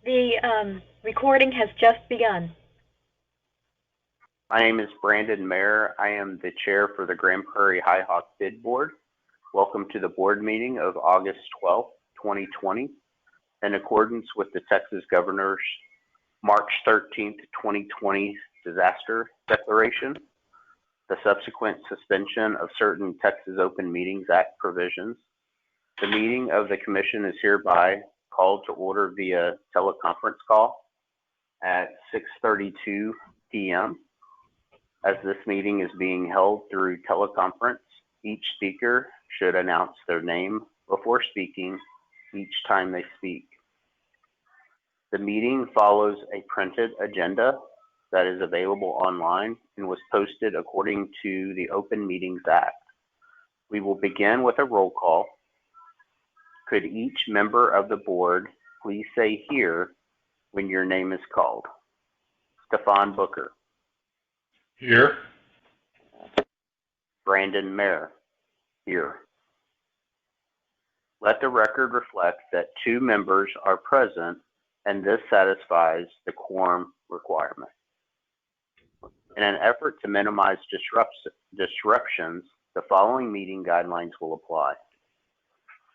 The recording has just begun. My name is Brandon Mayer. I am the chair for the Grand Prairie High Hawk Bid Board. Welcome to the board meeting of August 12th, 2020. In accordance with the Texas Governor's March 13th, 2020 disaster declaration, the subsequent suspension of certain Texas Open Meetings Act provisions, the meeting of the commission is hereby called to order via teleconference call at 6:32 p.m. As this meeting is being held through teleconference, each speaker should announce their name before speaking each time they speak. The meeting follows a printed agenda that is available online and was posted according to the Open Meetings Act. We will begin with a roll call. Could each member of the board please say here when your name is called? Stefan Booker. Here. Brandon Mayer. Here. Let the record reflect that 2 members are present, and this satisfies the quorum requirement. In an effort to minimize disruptions, the following meeting guidelines will apply.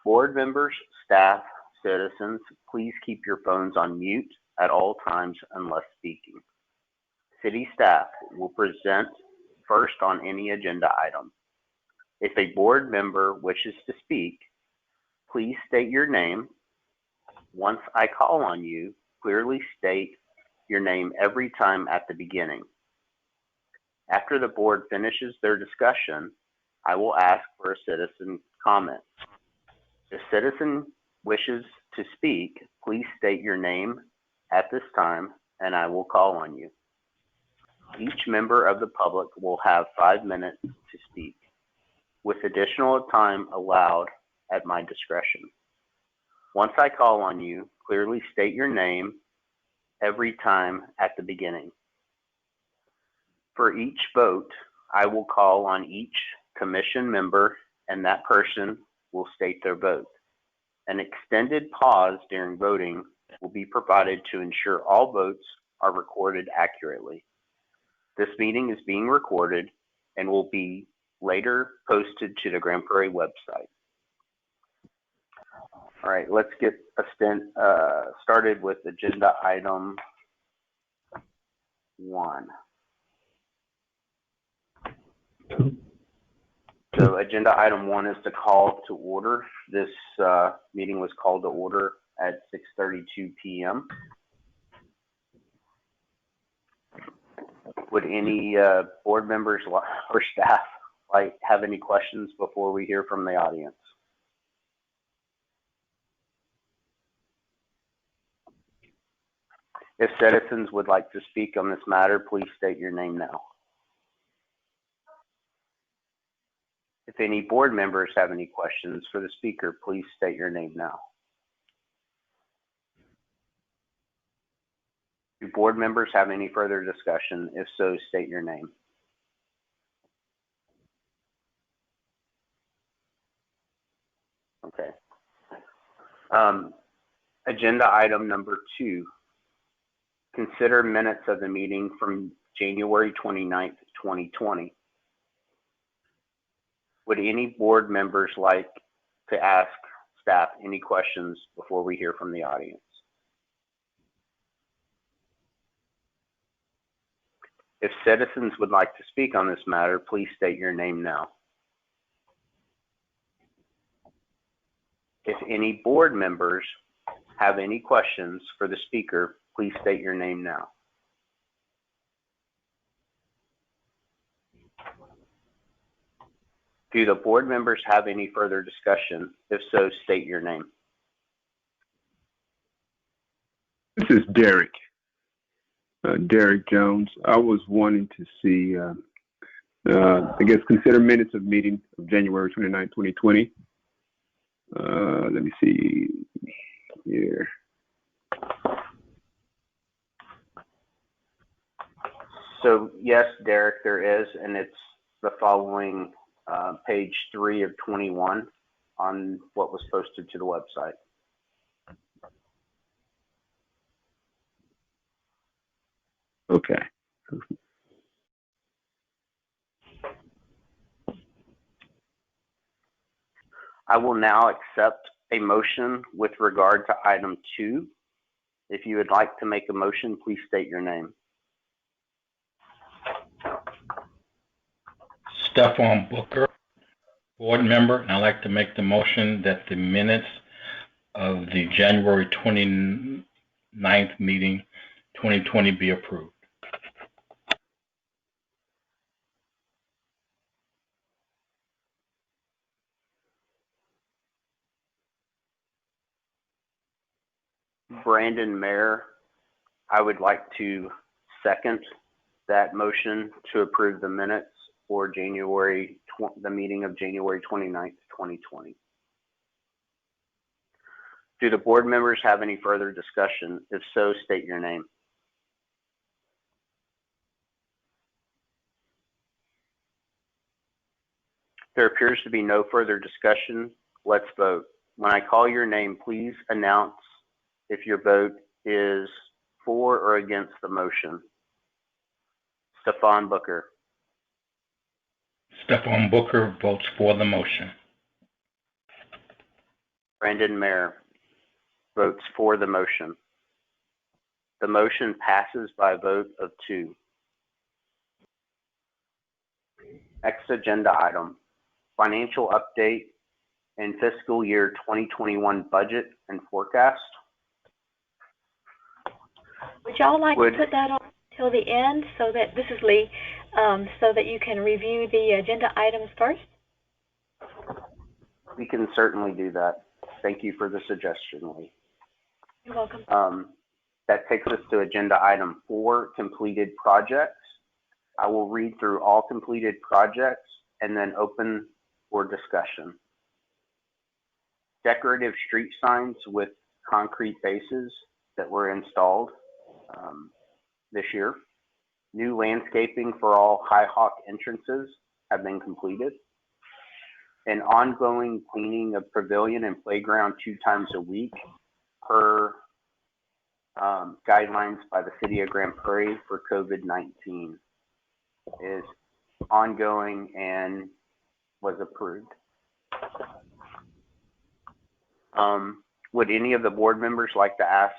Board members, staff, citizens, please keep your phones on mute at all times unless speaking. City staff will present first on any agenda item. If a board member wishes to speak, please state your name. Once I call on you, clearly state your name every time at the beginning. After the board finishes their discussion, I will ask for a citizen comment. If a citizen wishes to speak, please state your name at this time and I will call on you. Each member of the public will have 5 minutes to speak, with additional time allowed at my discretion. Once I call on you, clearly state your name every time at the beginning. For each vote, I will call on each commission member and that person will state their vote. An extended pause during voting will be provided to ensure all votes are recorded accurately. This meeting is being recorded and will be later posted to the Grand Prairie website. All right, let's get started with agenda item 1. So agenda item 1 is the call to order. This meeting was called to order at 6:32 p.m. Would any board members or staff have any questions before we hear from the audience? If citizens would like to speak on this matter, please state your name now. If any board members have any questions for the speaker, please state your name now. Do board members have any further discussion? If so, state your name. Okay. Agenda item number 2. Consider minutes of the meeting from January 29th, 2020. Would any board members like to ask staff any questions before we hear from the audience? If citizens would like to speak on this matter, please state your name now. If any board members have any questions for the speaker, please state your name now. Do the board members have any further discussion? If so, state your name. This is Derek. Derek Jones. I was wanting to see, consider minutes of meeting of January 29, 2020. Let me see here. So yes, Derek, there is, and it's the following page 3 of 21 on what was posted to the website. Okay. I will now accept a motion with regard to item 2. If you would like to make a motion, please state your name. Stefan Booker, board member, and I'd like to make the motion that the minutes of the January 29th meeting 2020 be approved. Brandon Mayer, I would like to second that motion to approve the minutes for the meeting of January 29th, 2020. Do the board members have any further discussion? If so, state your name. There appears to be no further discussion. Let's vote. When I call your name, please announce if your vote is for or against the motion. Stefan Booker. Stefan Booker votes for the motion. Brandon Mayer votes for the motion. The motion passes by a vote of 2. Next agenda item, financial update and fiscal year 2021 budget and forecast. Would y'all like to put that on till the end so that, this is Lee, so that you can review the agenda items first? We can certainly do that. Thank you for the suggestion, Lee. You're welcome. That takes us to agenda item 4, completed projects. I will read through all completed projects and then open for discussion. Decorative street signs with concrete bases that were installed this year. New landscaping for all High Hawk entrances have been completed. An ongoing cleaning of pavilion and playground 2 times a week per guidelines by the city of Grand Prairie for COVID-19 is ongoing and was approved. Would any of the board members like to ask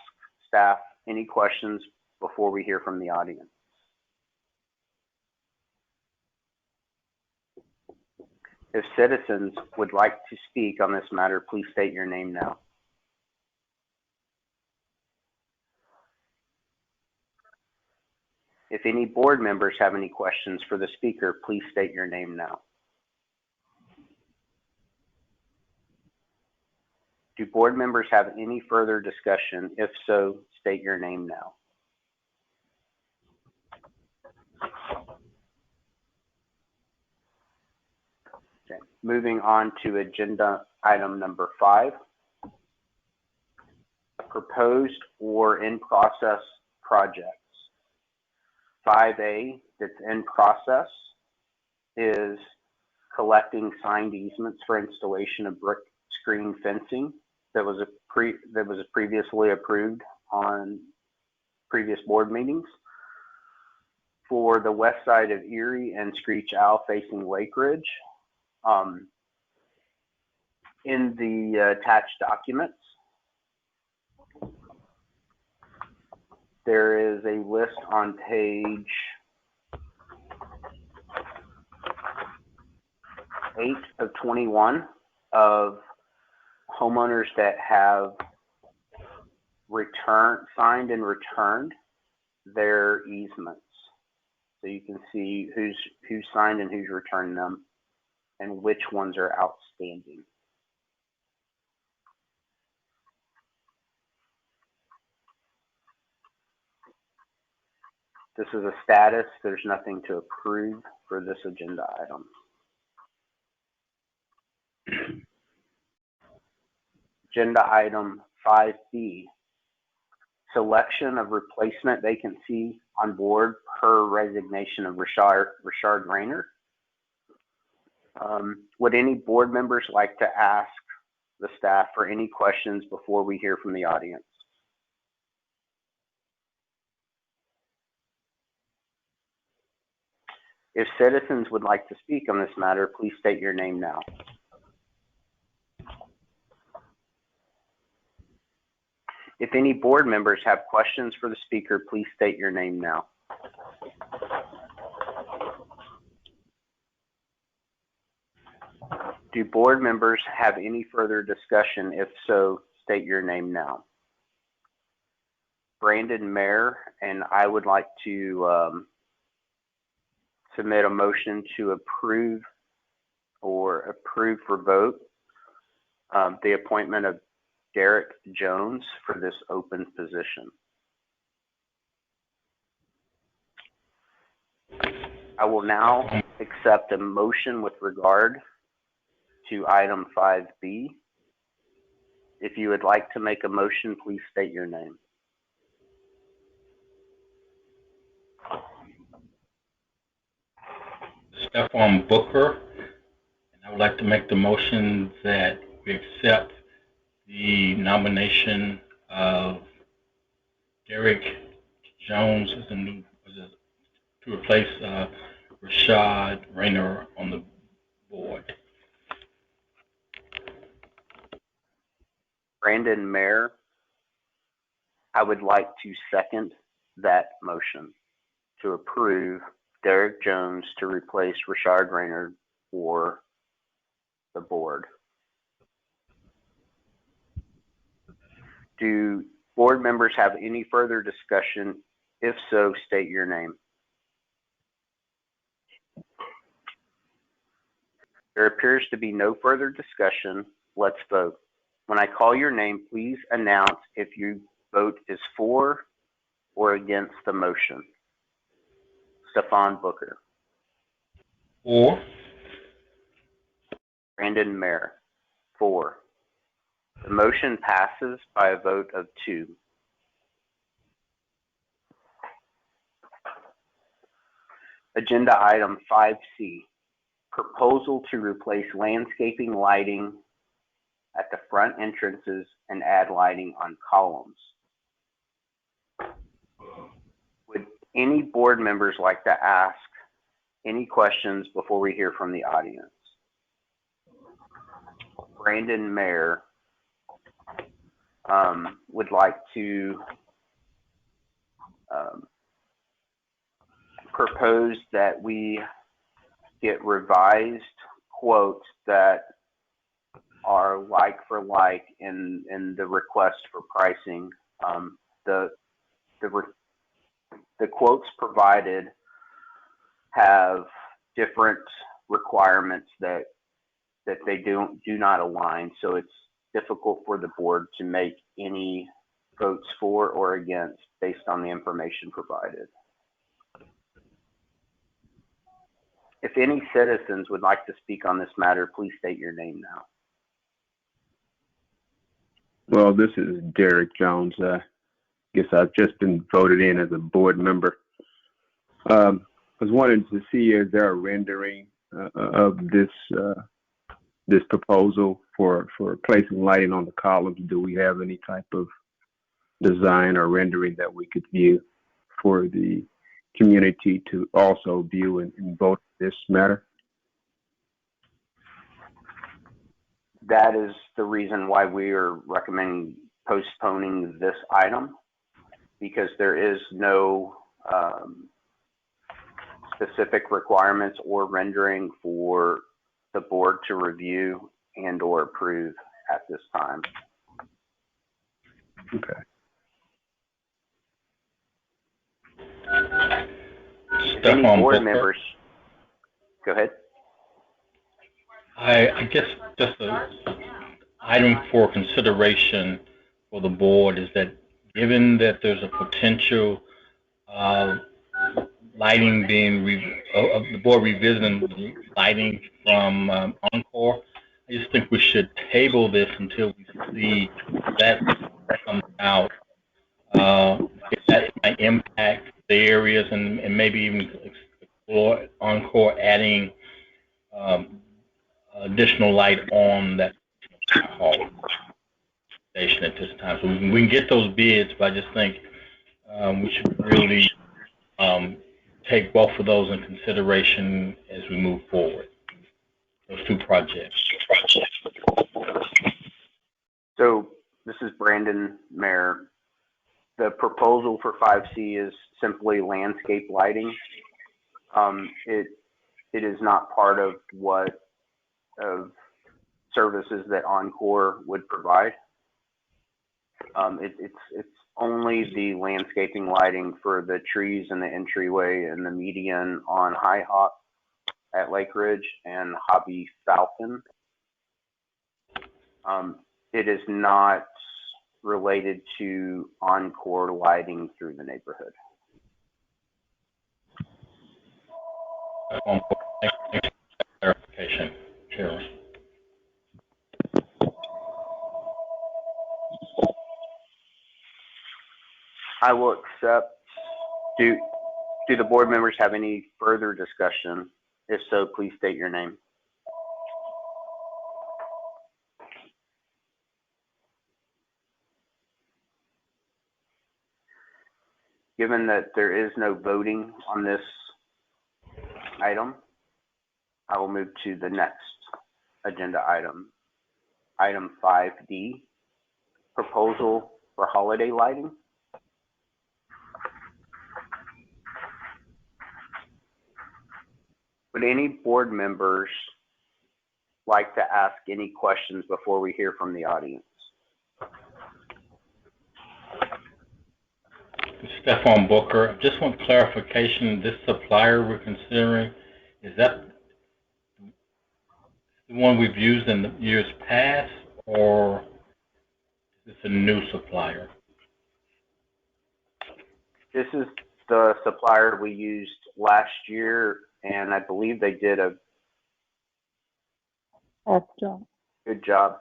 staff any questions before we hear from the audience? If citizens would like to speak on this matter, please state your name now. If any board members have any questions for the speaker, please state your name now. Do board members have any further discussion? If so, state your name now. Okay. Moving on to agenda item number 5. Proposed or in process projects. 5A that's in process is collecting signed easements for installation of brick screen fencing that was previously approved on previous board meetings for the west side of Erie and Screech Owl facing Lake Ridge. In the attached documents, there is a list on page 8 of 21 of homeowners that have signed and returned their easements. So you can see who's signed and who's returned them and which ones are outstanding. This is a status. There's nothing to approve for this agenda item. Agenda item 5B, selection of replacement vacancy on board per resignation of Richard Rayner. Would any board members like to ask the staff for any questions before we hear from the audience? If citizens would like to speak on this matter, please state your name now. If any board members have questions for the speaker, please state your name now. Do board members have any further discussion? If so, state your name now. Brandon Mayer, and I would like to submit a motion to approve for vote the appointment of Derek Jones for this open position. I will now accept a motion with regard to item 5B. If you would like to make a motion, please state your name. Stephon Booker, and I would like to make the motion that we accept the nomination of Derek Jones as to replace Rashad Rayner on the board. Brandon Mayer, I would like to second that motion to approve Derek Jones to replace Rashad Rayner for the board. Do board members have any further discussion? If so, state your name. There appears to be no further discussion. Let's vote. When I call your name, please announce if your vote is for or against the motion. Stephon Booker. For. Brandon Mayer. For. The motion passes by a vote of 2. Agenda item 5C, proposal to replace landscaping lighting at the front entrances and add lighting on columns. Would any board members like to ask any questions before we hear from the audience? Brandon Mayer would like to propose that we get revised quotes that are like for like in the request for pricing. The quotes provided have different requirements that they do not align, so it's difficult for the board to make any votes for or against based on the information provided. If any citizens would like to speak on this matter, please state your name now. Well, this is Derek Jones. I guess I've just been voted in as a board member. I was wanting to see, is there a rendering of this proposal for placing lighting on the columns? Do we have any type of design or rendering that we could view for the community to also view and vote this matter? That is the reason why we are recommending postponing this item, because there is no specific requirements or rendering for the board to review and or approve at this time. Okay. Any board members? Go ahead. I guess just an item for consideration for the board is that given that there's a potential lighting being the board revisiting lighting from Encore, I just think we should table this until we see that comes out. If that might impact the areas and maybe even explore Encore adding additional light on that hall station at this time. So we can get those bids, but I just think we should really take both of those in consideration as we move forward, those two projects. So this is Brandon, Mayor. The proposal for 5C is simply landscape lighting. It is not part of services that Encore would provide. It's only the landscaping lighting for the trees and the entryway and the median on High Hawk at Lake Ridge and Hobby Falcon. It is not related to Encore lighting through the neighborhood. Thanks for clarification, Chairman. I will accept. Do the board members have any further discussion? If so, please state your name. Given that there is no voting on this item, I will move to the next agenda item. Item 5D, proposal for holiday lighting. Would any board members like to ask any questions before we hear from the audience? Stephon Booker, just one clarification. This supplier we're considering, is that the one we've used in the years past, or is this a new supplier? This is the supplier we used last year, and I believe they did a good job.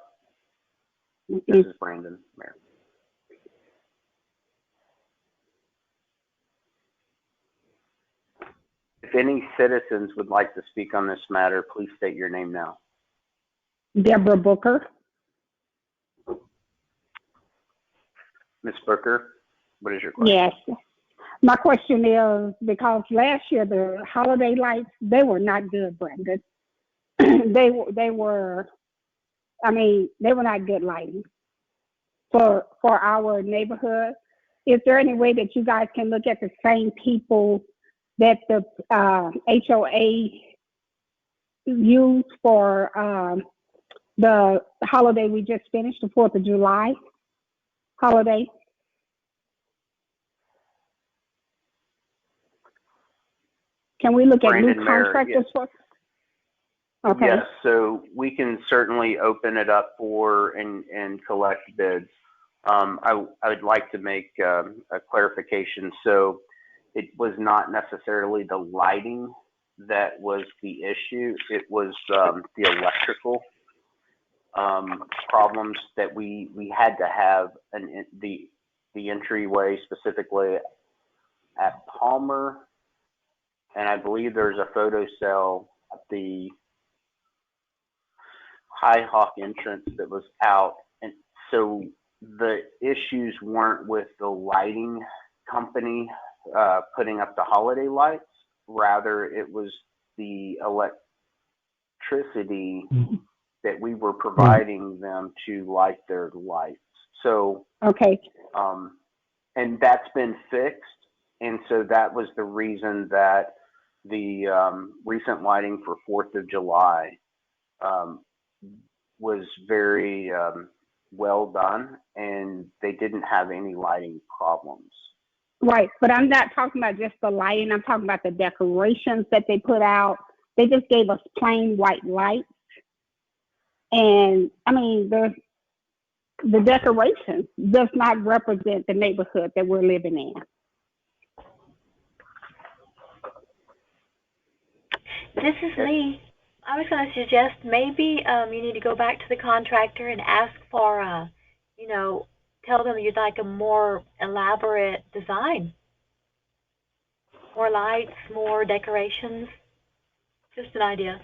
This is Brandon, Mayor. If any citizens would like to speak on this matter, please state your name now. Deborah Booker. Ms. Booker, what is your question? Yes. My question is, because last year the holiday lights, they were not good, Brandon. they were not good lighting for our neighborhood. Is there any way that you guys can look at the same people that the HOA used for the holiday we just finished, the 4th of July holiday? Can we look Brandon, at new contractors for? Okay. Yes, so we can certainly open it up for and collect bids. I would like to make a clarification. So it was not necessarily the lighting that was the issue. It was the electrical problems that we had to have the entryway specifically at Palmer, and I believe there's a photo cell at the High Hawk entrance that was out, and so the issues weren't with the lighting company putting up the holiday lights. Rather, it was the electricity that we were providing them to light their lights. So, okay. And that's been fixed. And so that was the reason that the recent lighting for 4th of July was very well done, and they didn't have any lighting problems. Right, but I'm not talking about just the lighting. I'm talking about the decorations that they put out. They just gave us plain white lights. And I mean, the decoration does not represent the neighborhood that we're living in. This is Lee. I was going to suggest maybe you need to go back to the contractor and ask for, tell them you'd like a more elaborate design. More lights, more decorations. Just an idea.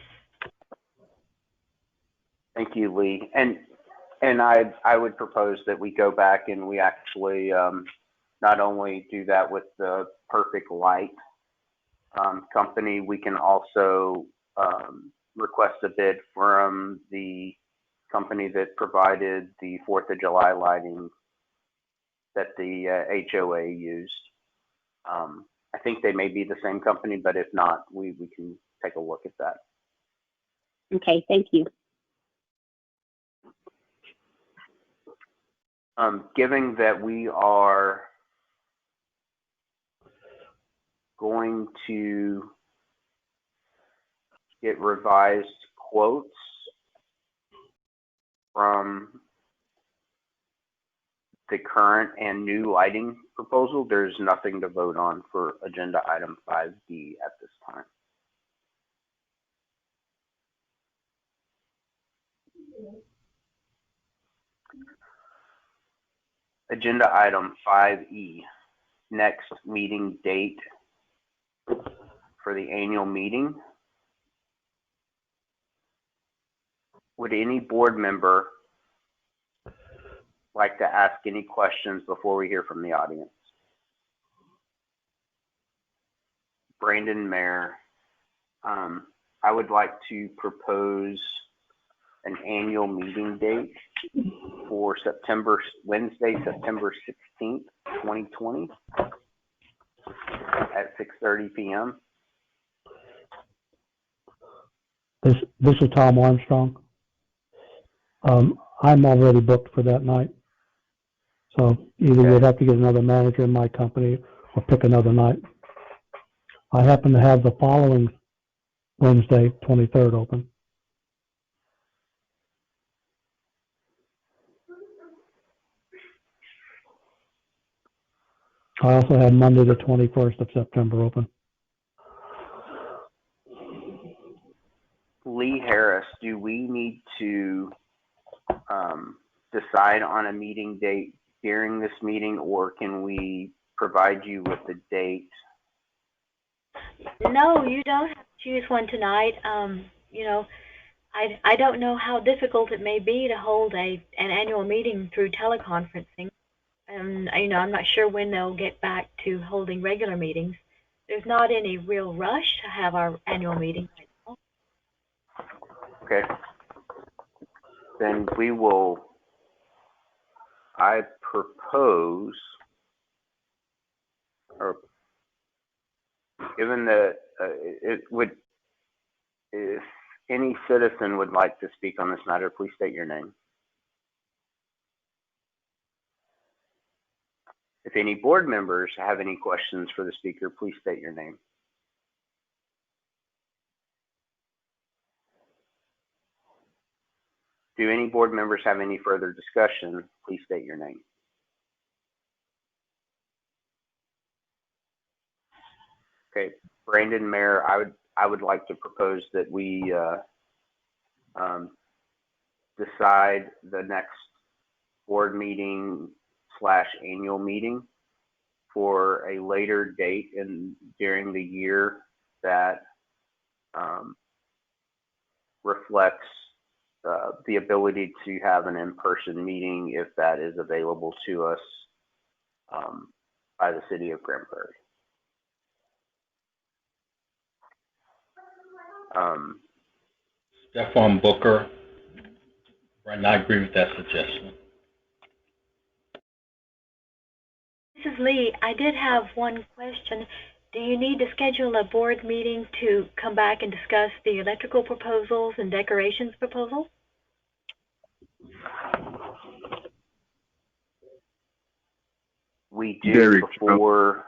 Thank you, Lee. And I would propose that we go back and we actually not only do that with the perfect light, company, we can also request a bid from the company that provided the 4th of July lighting that the HOA used. I think they may be the same company, but if not, we can take a look at that. Okay, thank you. Given that we are going to get revised quotes from the current and new lighting proposal, there's nothing to vote on for agenda item 5D at this time. Agenda item 5E, next meeting date for the annual meeting. Would any board member like to ask any questions before we hear from the audience? Brandon Mayer, I would like to propose an annual meeting date for Wednesday, September 16th, 2020 at 6:30 p.m. This is Tom Armstrong. I'm already booked for that night. So either you'd have to get another manager in my company or pick another night. I happen to have the following Wednesday, 23rd open. I also have Monday, the 21st of September open. Lee Harris, do we need to decide on a meeting date during this meeting, or can we provide you with the date? No, you don't have to choose one tonight. You know, I don't know how difficult it may be to hold an annual meeting through teleconferencing. And, you know, I'm not sure when they'll get back to holding regular meetings. There's not any real rush to have our annual meeting right now. Okay. Then I propose, or given that if any citizen would like to speak on this matter, please state your name. If any board members have any questions for the speaker, please state your name. Do any board members have any further discussion? Please state your name. Okay, Brandon Mayer, I would like to propose that we decide the next board meeting / annual meeting for a later date during the year that reflects the ability to have an in-person meeting if that is available to us by the city of Grand Prairie. Stefan Booker, and I agree with that suggestion. This is Lee. I did have one question. Do you need to schedule a board meeting to come back and discuss the electrical proposals and decorations proposals? We do before,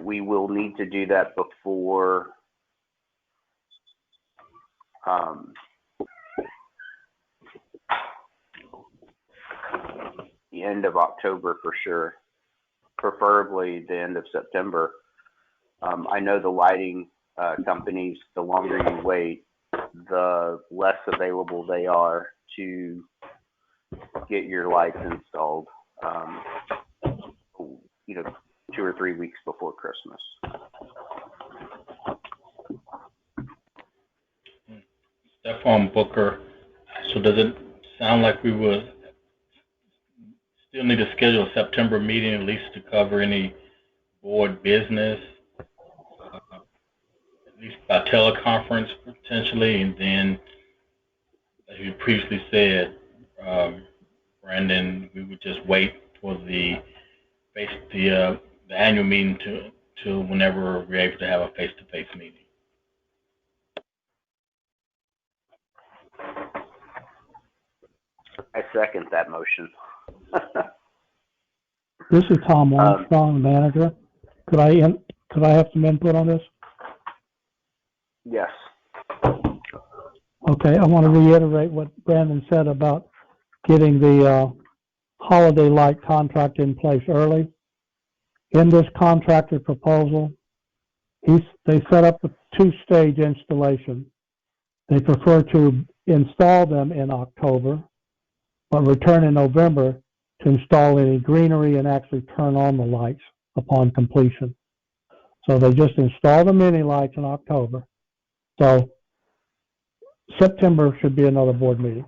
we will need to do that before the end of October for sure, preferably the end of September. I know the lighting companies, the longer you wait, the less available they are to get your lights installed, 2 or 3 weeks before Christmas. Stefan Booker, so does it sound like we would still need to schedule a September meeting at least to cover any board business at least by teleconference potentially, and then, as you previously said, Brandon, we would just wait for the the annual meeting to whenever we're able to have a face-to-face meeting. I second that motion. This is Tom Armstrong, manager. Could I have some input on this? Yes. Okay, I want to reiterate what Brandon said about getting the holiday light contract in place early. In this contractor proposal, they set up a two-stage installation. They prefer to install them in October, but return in November to install any greenery and actually turn on the lights upon completion. So they just install the mini lights in October. So September should be another board meeting.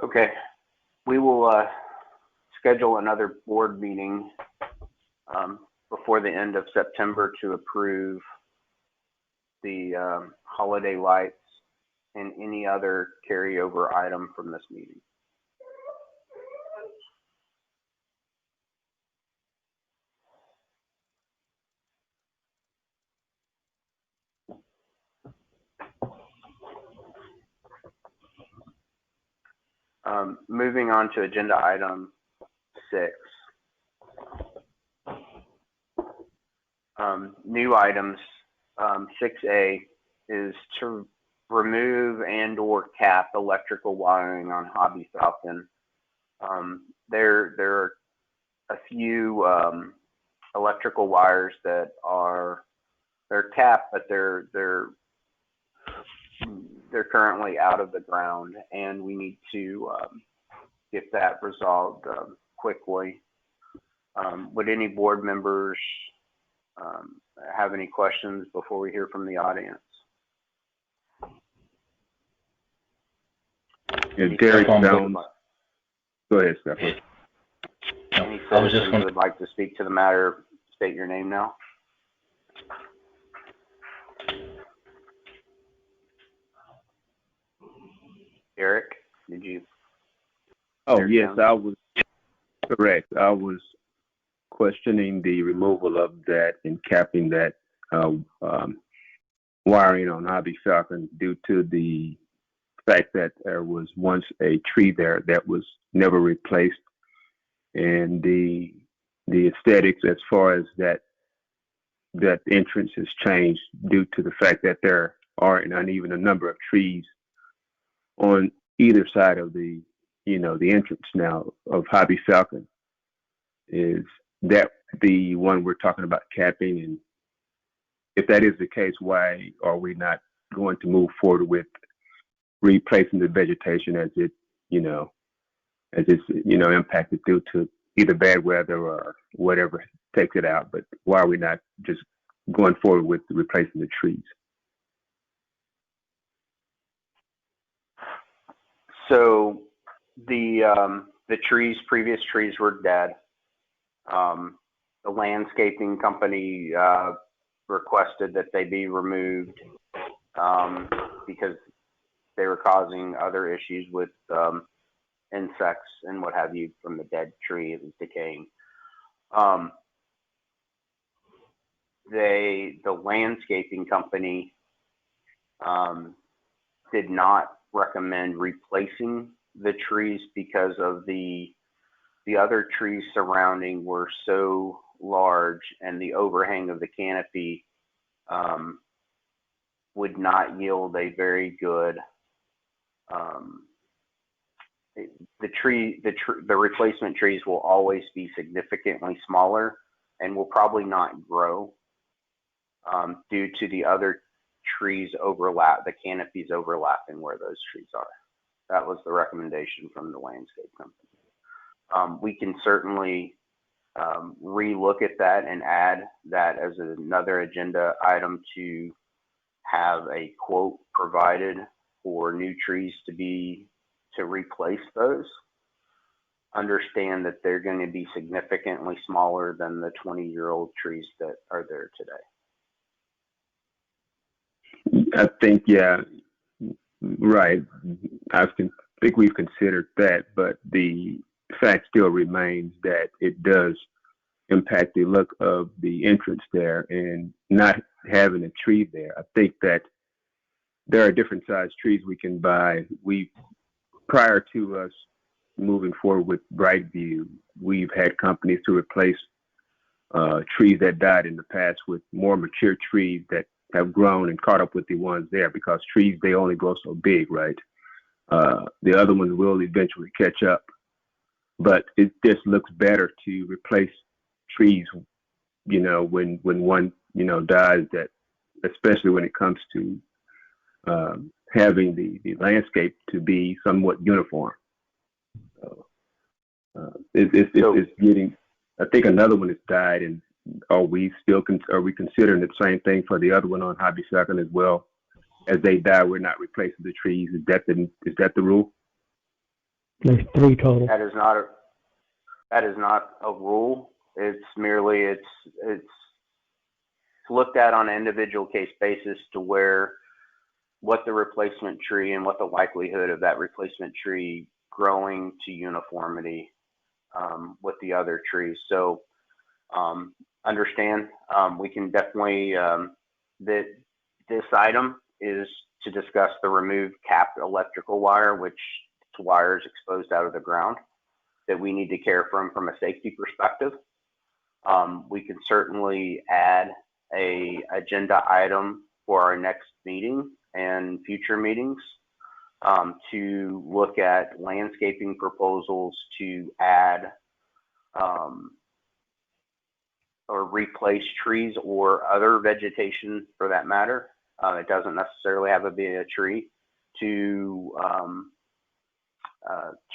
Okay. We will schedule another board meeting before the end of September to approve the holiday lights and any other carryover item from this meeting. Moving on to agenda item 6. New items. 6A is to remove and or cap electrical wiring on Hobby Falcon. There are a few electrical wires that they're capped, but they're currently out of the ground, and we need to get that resolved quickly. Would any board members have any questions before we hear from the audience? Yeah, Derek Jones. Go ahead, Stephen. Any citizens who would like to speak to the matter, state your name now. Eric, did you? Oh, yes, I was correct. I was questioning the removal of that and capping that wiring on Hobby Falcon due to the fact that there was once a tree there that was never replaced, and the aesthetics as far as that entrance has changed due to the fact that there are an uneven number of trees on either side of the entrance now of Hobby Falcon. Is that the one we're talking about capping? And if that is the case, why are we not going to move forward with replacing the vegetation as it's impacted due to either bad weather or whatever takes it out? But why are we not just going forward with replacing the trees? So the previous trees were dead. The landscaping company requested that they be removed because they were causing other issues with insects and what have you from the dead tree. It was decaying. The landscaping company did not recommend replacing the trees because of the other trees surrounding were so large, and the overhang of the canopy would not yield a very good the replacement trees will always be significantly smaller and will probably not grow due to the other trees the canopies overlapping where those trees are. That was the recommendation from the landscape company. We can certainly relook at that and add that as another agenda item to have a quote provided for new trees to replace those. understand that they're going to be significantly smaller than the 20-year-old trees that are there today. I think, yeah, right. Think we've considered that, but the fact still remains that it does impact the look of the entrance there, and not having a tree there. I think that there are different sized trees we can buy. Prior to us moving forward with Brightview, we've had companies to replace trees that died in the past with more mature trees that have grown and caught up with the ones there, because trees, they only grow so big, right? The other ones will eventually catch up, but it just looks better to replace trees, when one, dies, that, especially when it comes to having the landscape to be somewhat uniform. So, it's getting, I think another one has died, and are we considering the same thing for the other one on Hobby Second as well? As they die, we're not replacing the trees. Is that the rule? There's 3 total. That is not a rule. It's merely it's looked at on an individual case basis to where what the replacement tree and what the likelihood of that replacement tree growing to uniformity with the other trees. So understand, we can definitely, that this item is to discuss the removed capped electrical wire, which wires exposed out of the ground that we need to care from a safety perspective. We can certainly add a agenda item for our next meeting and future meetings to look at landscaping proposals to add or replace trees or other vegetation for that matter. It doesn't necessarily have to be a tree to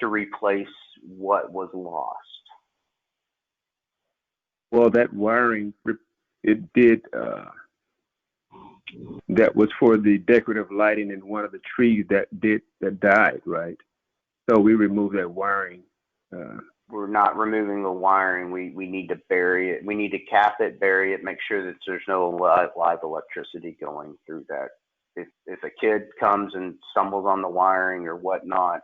replace what was lost. Well, that wiring, it did, that was for the decorative lighting in one of the trees that died, right? So we removed that wiring. We're not removing the wiring. We need to bury it. We need to cap it, bury it, make sure that there's no live electricity going through that. If a kid comes and stumbles on the wiring or whatnot,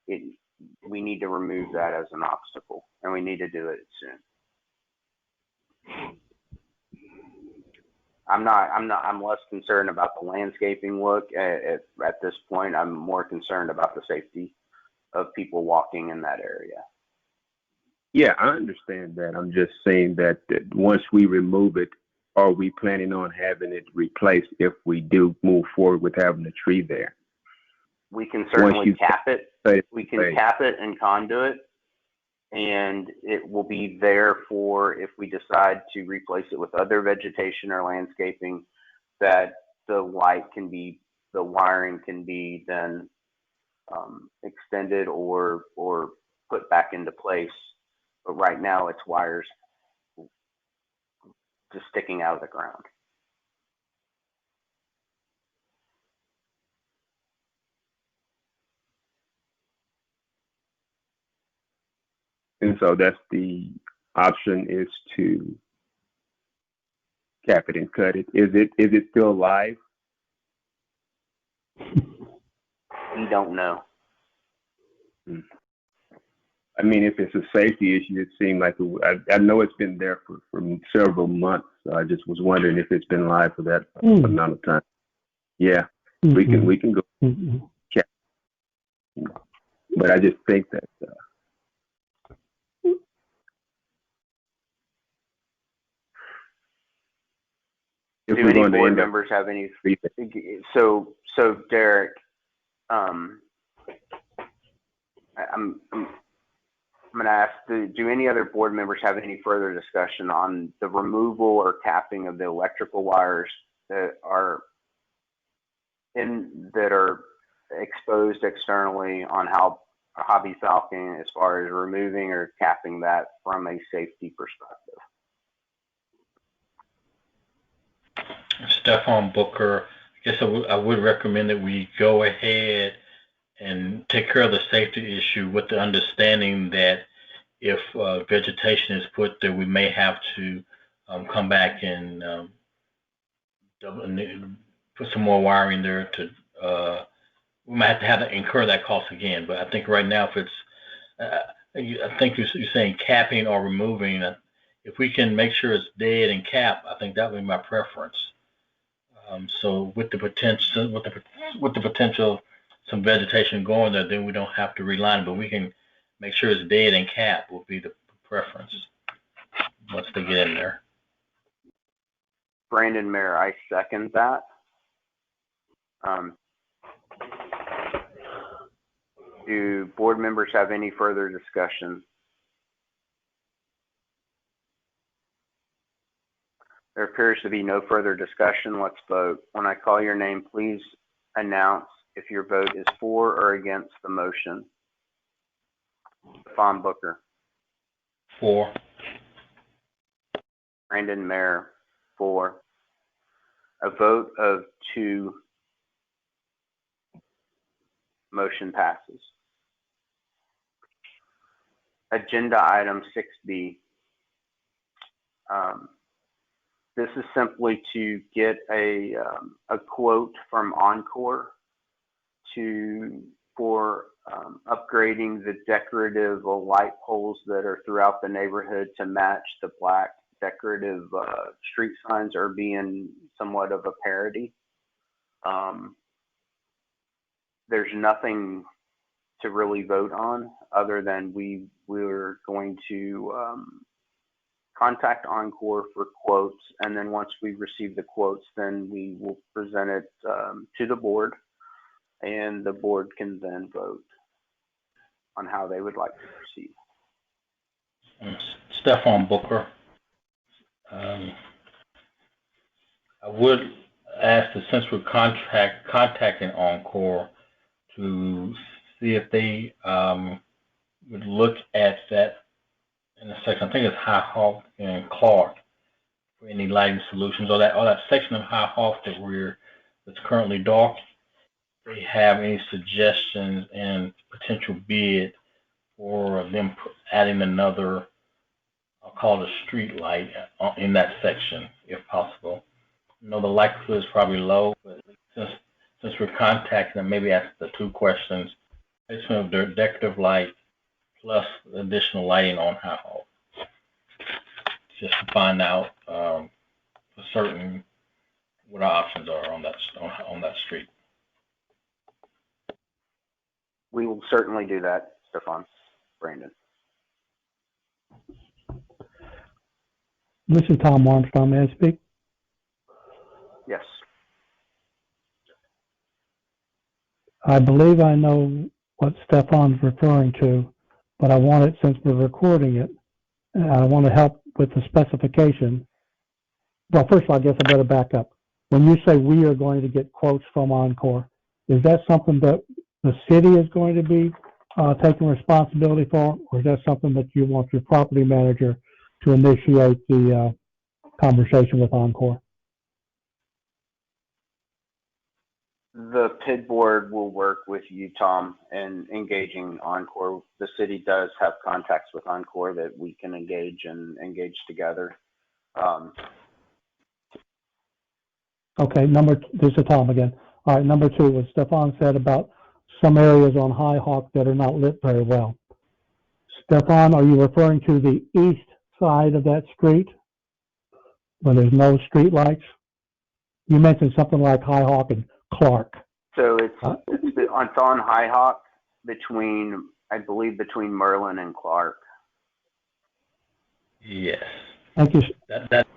we need to remove that as an obstacle, and we need to do it soon. I'm less concerned about the landscaping look at this point. I'm more concerned about the safety of people walking in that area. Yeah, I understand that. I'm just saying that once we remove it, are we planning on having it replaced if we do move forward with having a tree there? We can certainly cap it. We can cap it and conduit, and it will be there for if we decide to replace it with other vegetation or landscaping, that the wiring can be then extended or put back into place. But right now it's wires just sticking out of the ground. And so that's the option, is to cap it and cut it. Is it still live? We don't know. I mean, if it's a safety issue, it seemed like I know it's been there for several months. So I just was wondering if it's been live for that amount of time. Yeah, we can go check. But I just think that do any board members have any? So Derek, I'm going to ask, do any other board members have any further discussion on the removal or capping of the electrical wires that are exposed externally on how Hobby Falcon, as far as removing or capping that from a safety perspective? Stefan Booker, I guess I would recommend that we go ahead and take care of the safety issue with the understanding that if vegetation is put there, we may have to come back and put some more wiring there to, we might have to incur that cost again. But I think right now, if it's, I think you're saying capping or removing. If we can make sure it's dead and cap, I think that would be my preference. So with the potential, some vegetation going there, then we don't have to reline it, but we can make sure it's dead and cap will be the preference once they get in there. Brandon, Mayor, I second that. Do board members have any further discussion? There appears to be no further discussion. Let's vote. When I call your name, please announce if your vote is for or against the motion. Stefan Booker. For. Brandon Mayer, for. A vote of 2, motion passes. Agenda item 6B. This is simply to get a quote from Encore for upgrading the decorative light poles that are throughout the neighborhood to match the black decorative street signs are being somewhat of a parody. There's nothing to really vote on other than we're going to contact Encore for quotes, and then once we receive the quotes, then we will present it to the board, and the board can then vote on how they would like to proceed. Stefan Booker. I would ask that since we're contacting Encore to see if they would look at that in a second. I think it's High Hawk and Clark for any lighting solutions, or that section of High Hawk that's currently dark. They have any suggestions and potential bid for them adding another, I'll call it a street light in that section, if possible. I know the likelihood is probably low, but since we're contacting them, maybe ask the 2 questions: placement of their decorative light plus additional lighting on High Hawk, just to find out for certain what our options are on that street. We will certainly do that, Stefan. Brandon. This is Tom Armstrong. May I speak? Yes. I believe I know what Stefan's referring to, but I want it, since we're recording it, I want to help with the specification. Well, first of all, I guess I better back up. When you say we are going to get quotes from Encore, is that something that the city is going to be taking responsibility for, or is that something that you want your property manager to initiate the conversation with Encore? The PID board will work with you, Tom, in engaging Encore. The city does have contacts with Encore that we can engage together. Okay, this is Tom again. All right, number 2, what Stefan said about some areas on High Hawk that are not lit very well. Stefan, are you referring to the east side of that street where there's no street lights? You mentioned something like High Hawk and Clark. So it's on High Hawk I believe between Merlin and Clark. Yes. Thank you. That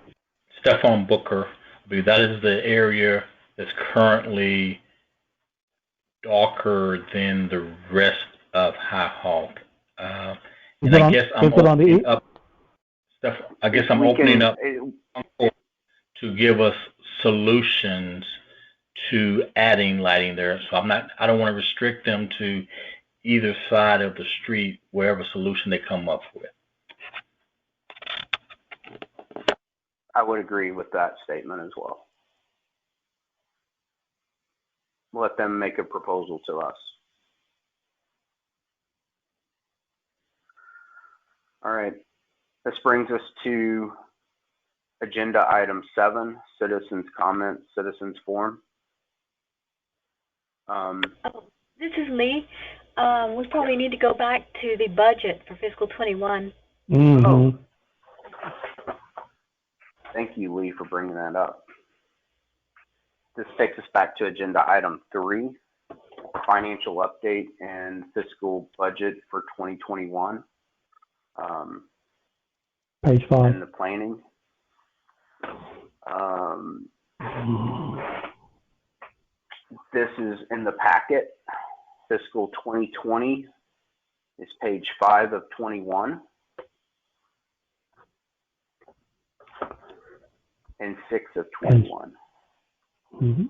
Stefan Booker, I believe that is the area that's currently darker than the rest of High Hawk. And I guess I'm opening up to give us solutions to adding lighting there. So I don't want to restrict them to either side of the street, wherever solution they come up with. I would agree with that statement as well. Let them make a proposal to us. All right. This brings us to agenda item 7, citizens comments, citizens forum. Oh, this is Lee. We probably need to go back to the budget for fiscal 21. Mm-hmm. Thank you, Lee, for bringing that up. This takes us back to agenda item 3, financial update and fiscal budget for 2021. Page 5. And the planning. This is in the packet. Fiscal 2020 is page 5 of 21 and 6 of 21. Mm-hmm.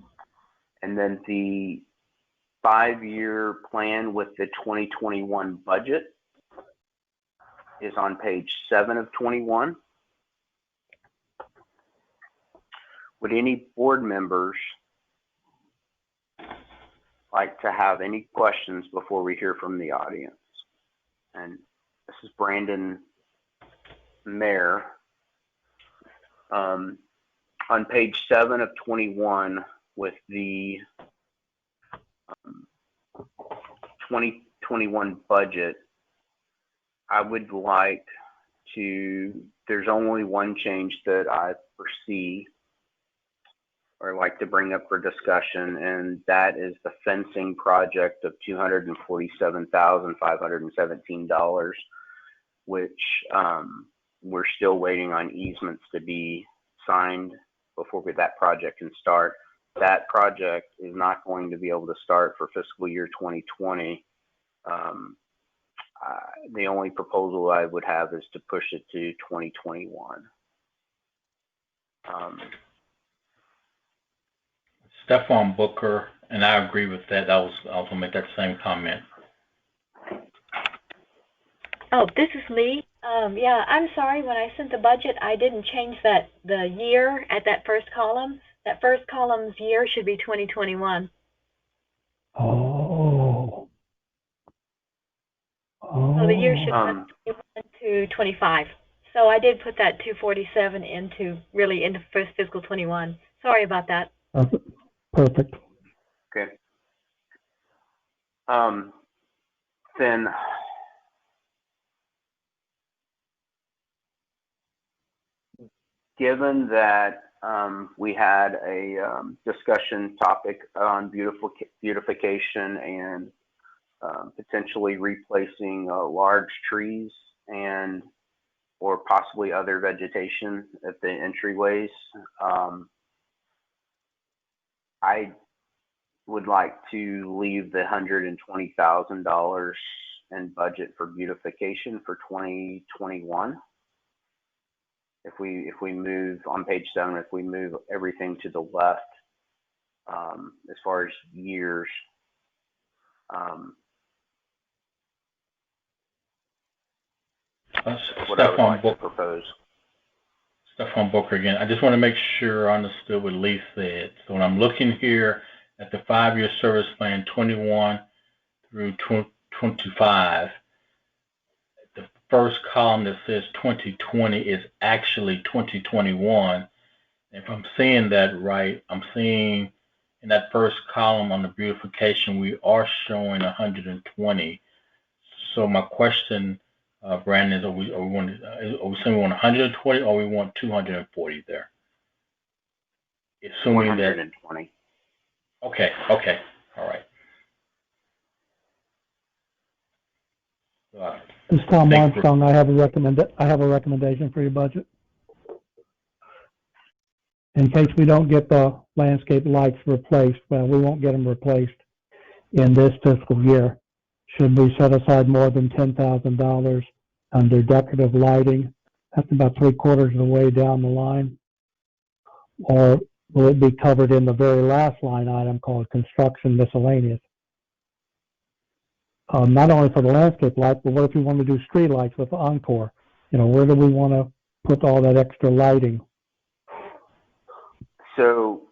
And then the 5-year plan with the 2021 budget is on page 7 of 21. Would any board members like to have any questions before we hear from the audience? And this is Brandon Mayer. On page 7 of 21 with the 2021 budget, I would like to, there's only one change that I foresee or like to bring up for discussion, and that is the fencing project of $247,517, which we're still waiting on easements to be signed before that project can start. That project is not going to be able to start for fiscal year 2020. The only proposal I would have is to push it to 2021. Stephon Booker, and I agree with that. I was going to make that same comment. Oh, this is Lee. Yeah, I'm sorry. When I sent the budget, I didn't change the year at that first column. That first column's year should be 2021. Oh. So the year should be 21 to 25. So I did put that 247 into fiscal 21. Sorry about that. Perfect. Okay. Then given that we had a discussion topic on beautification and potentially replacing large trees and or possibly other vegetation at the entryways, I would like to leave the $120,000 in budget for beautification for 2021. If we move on page 7, if we move everything to the left, as far as years, what I would like to propose. Stephon Booker again. I just want to make sure I understood what Lee said. So when I'm looking here at the 5-year service plan 21 through 25, the first column that says 2020 is actually 2021. If I'm seeing that right, I'm seeing in that first column on the beautification, we are showing 120. So my question, Brandon, is are we saying we want 120 or we want 240 there? Assuming 120. That. Okay. All right. This is Tom Armstrong. I have a recommendation for your budget. In case we don't get the landscape lights replaced, well, we won't get them replaced in this fiscal year. Should we set aside more than $10,000 under decorative lighting? That's about 3/4 of the way down the line. Or will it be covered in the very last line item called construction miscellaneous? Not only for the landscape lights, but what if we want to do street lights with Encore? Where do we want to put all that extra lighting? So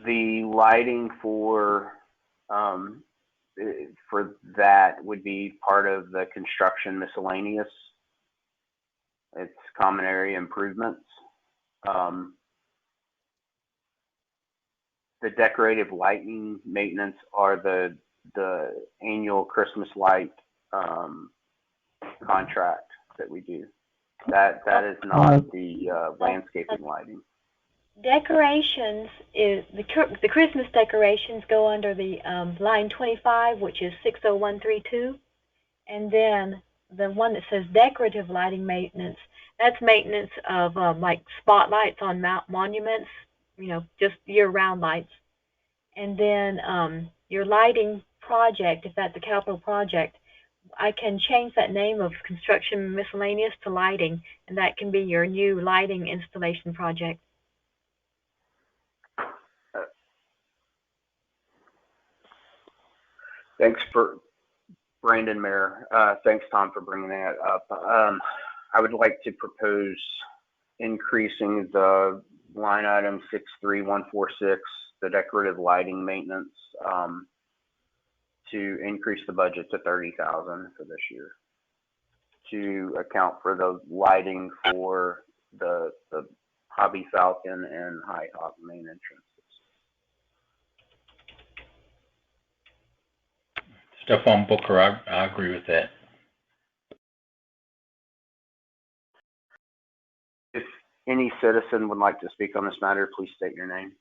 the lighting for that would be part of the construction miscellaneous. It's common area improvements. The decorative lighting maintenance are the annual Christmas light contract that we do. That is not the landscaping lighting. Decorations is the Christmas decorations go under the line 25, which is 60132, and then the one that says decorative lighting maintenance, that's maintenance of like spotlights on monuments, just year-round lights. And then your lighting project, if that's a capital project, I can change that name of construction miscellaneous to lighting, and that can be your new lighting installation project. Thanks for Brandon, Mayor. Thanks, Tom, for bringing that up. I would like to propose increasing the line item 63146, the decorative lighting maintenance, to increase the budget to $30,000 for this year, to account for the lighting for the Hobby Falcon and High Hawk main entrances. Stephon Booker, I agree with that. If any citizen would like to speak on this matter, please state your name.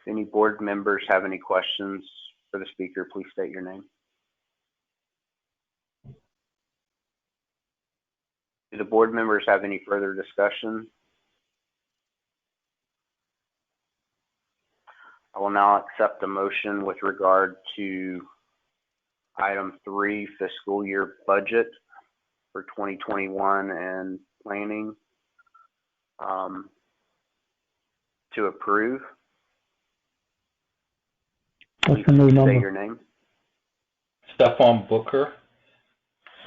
If any board members have any questions for the speaker, please state your name. Do the board members have any further discussion? I will now accept a motion with regard to item 3, fiscal year budget for 2021 and planning, to approve. What's the new number? Say your name. Stephon Booker.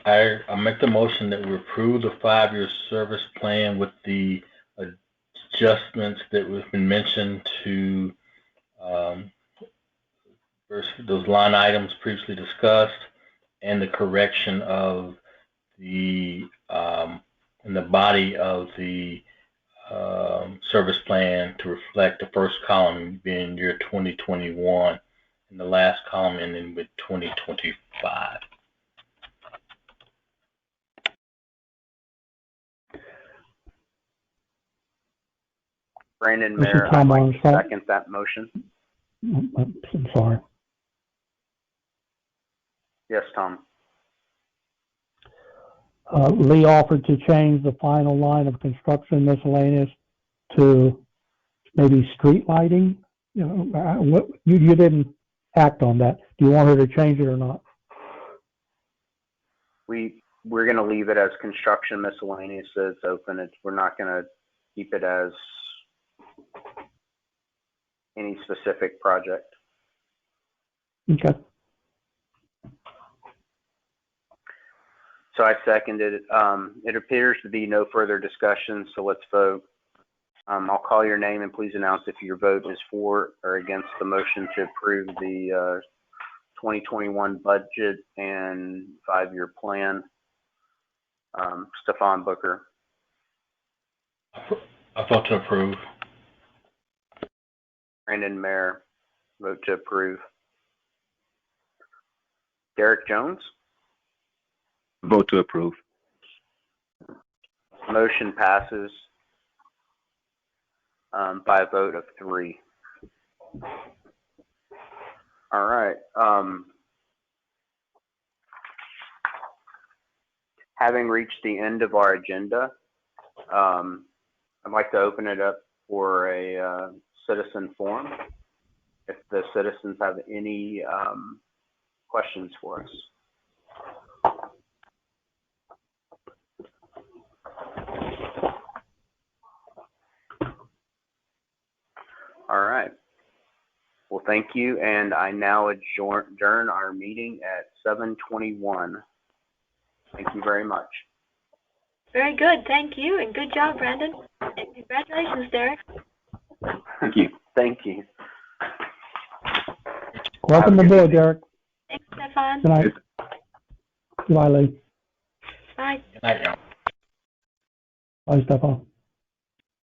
I make the motion that we approve the 5-year service plan with the adjustments that have been mentioned to those line items previously discussed, and the correction of the in the body of the service plan to reflect the first column being year 2021 and the last column ending with 2025. Brandon, Mayor, I'd like to second that motion. I'm sorry. Yes, Tom. Lee offered to change the final line of construction miscellaneous to maybe street lighting. You didn't act on that. Do you want her to change it or not? We're going to leave it as construction miscellaneous as open. We're not going to keep it as any specific project. Okay. So I seconded it. It appears to be no further discussion, so let's vote. I'll call your name and please announce if your vote is for or against the motion to approve the 2021 budget and 5-year plan. Stephon Booker. I vote to approve. Brandon, Mayor, vote to approve. Derek Jones. Vote to approve. Motion passes by a vote of 3. All right. Having reached the end of our agenda, I'd like to open it up for a citizen forum. If the citizens have any questions for us. All right. Well, thank you, and I now adjourn our meeting at 7:21. Thank you very much. Very good. Thank you, and good job, Brandon. And congratulations, Derek. Thank you. Thank you. Welcome aboard, Derek. Thanks, Stefan. Good night. Goodbye, Lee. Bye. Good night, y'all. Bye, Stefan.